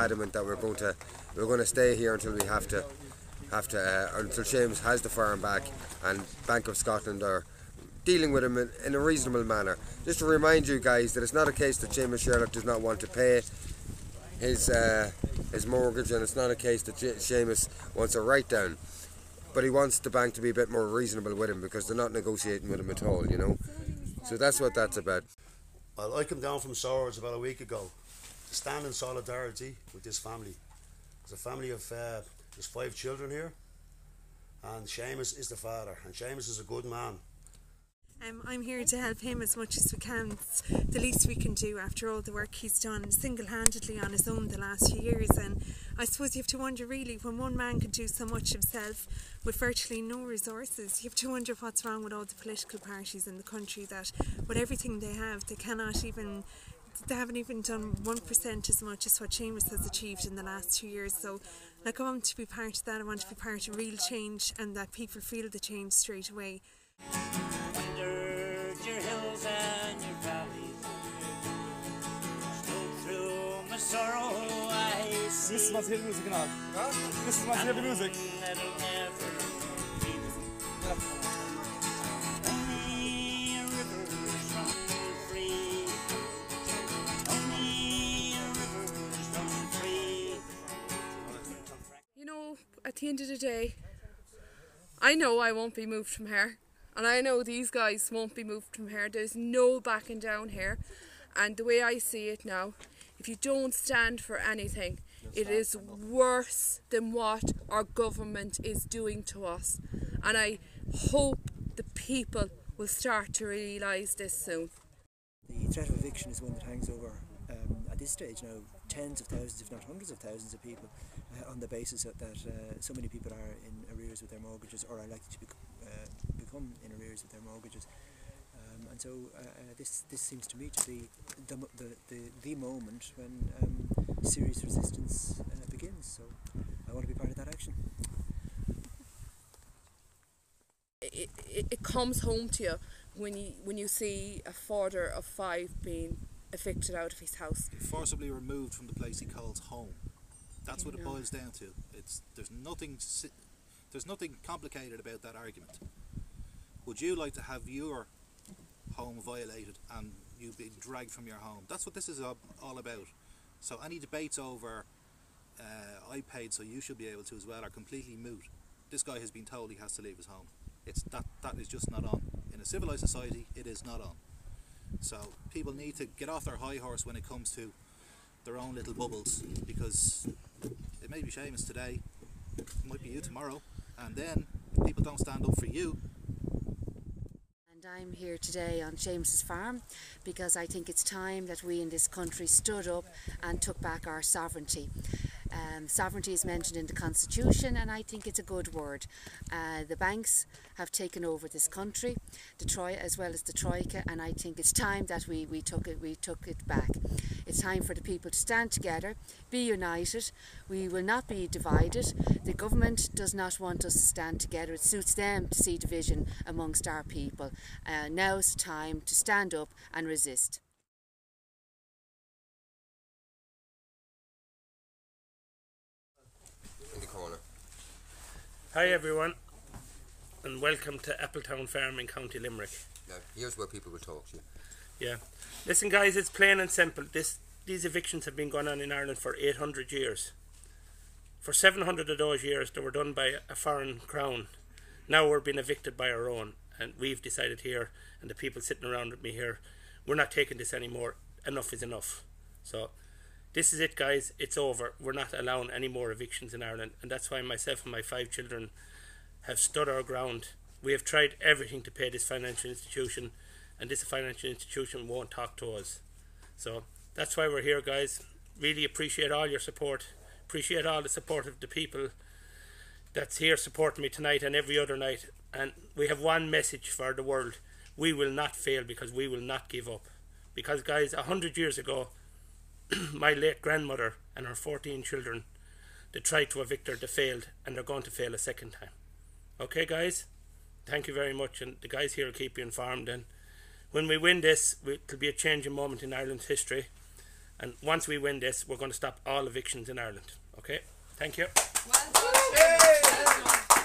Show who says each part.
Speaker 1: adamant that we're going to stay here until we have to until Seamus has the farm back and Bank of Scotland are dealing with him in a reasonable manner. Just to remind you guys that it's not a case that Seamus Sherlock does not want to pay his mortgage, and it's not a case that Seamus wants a write down, but he wants the bank to be a bit more reasonable with him because they're not negotiating with him at all, you know. So that's what that's about.
Speaker 2: Well, I came down from Swords about a week ago to stand in solidarity with this family. It's a family of there's 5 children here, and Seamus is the father, and Seamus is a good man.
Speaker 3: I'm here to help him as much as we can. It's the least we can do after all the work he's done single-handedly on his own the last few years. And I suppose you have to wonder, really, when one man can do so much himself with virtually no resources, you have to wonder what's wrong with all the political parties in the country, that with everything they have, they haven't even done 1% as much as what Seamus has achieved in the last 2 years. So, like, I want to be part of that. I want to be part of real change, and that people feel the change straight away.
Speaker 4: Your hills and your valleys, stroke through my sorrow I see.
Speaker 5: This is my favorite music now. This is my favorite music.
Speaker 4: That'll never be the only rivers run free. Only rivers run free.
Speaker 6: You know, at the end of the day, I know I won't be moved from here. And I know these guys won't be moved from here. There's no backing down here. And the way I see it now, if you don't stand for anything, it is worse than what our government is doing to us. And I hope the people will start to realise this soon.
Speaker 7: The threat of eviction is one that hangs over, at this stage now, tens of thousands, if not hundreds of thousands of people, on the basis that so many people are in arrears with their mortgages, or are likely to become in arrears with their mortgages. And so this seems to me to be the moment when serious resistance begins. So I want to be part of that action.
Speaker 6: It comes home to you when you see a father of 5 being evicted out of his house.
Speaker 8: Forcibly removed from the place he calls home. That's what it boils down to. There's nothing complicated about that argument. Would you like to have your home violated and you being dragged from your home? That's what this is all about. So any debates over I paid so you should be able to as well are completely moot. This guy has been told he has to leave his home. That is just not on. In a civilised society, it is not on. So people need to get off their high horse when it comes to their own little bubbles, because it may be Seamus today, it might be you tomorrow, and then if people don't stand up for you.
Speaker 9: And I'm here today on Seamus's farm because I think it's time that we in this country stood up and took back our sovereignty. Sovereignty is mentioned in the Constitution, and I think it's a good word. The banks have taken over this country, as well as the Troika, and I think it's time that we took it back. It's time for the people to stand together, be united. We will not be divided. The government does not want us to stand together. It suits them to see division amongst our people. Now's the time to stand up and resist.
Speaker 10: Hi everyone, and welcome to Appletown Farm in County Limerick.
Speaker 1: Now, here's where people will talk to you.
Speaker 10: Yeah. Listen guys, it's plain and simple. These evictions have been going on in Ireland for 800 years. For 700 of those years they were done by a foreign crown. Now we're being evicted by our own, and we've decided here, and the people sitting around with me here, we're not taking this anymore. Enough is enough. So this is it guys, it's over. We're not allowing any more evictions in Ireland, and that's why myself and my 5 children have stood our ground. We have tried everything to pay this financial institution, and this financial institution won't talk to us. So that's why we're here guys. Really appreciate all your support, appreciate all the support of the people that's here supporting me tonight and every other night. And we have one message for the world: we will not fail, because we will not give up. Because guys, 100 years ago my late grandmother and her 14 children, they tried to evict her, they failed, and they're going to fail a second time. Okay guys, thank you very much, and the guys here will keep you informed, and when we win this, it'll be a changing moment in Ireland's history, And once we win this, we're going to stop all evictions in Ireland. Okay? Thank you.
Speaker 6: Well done.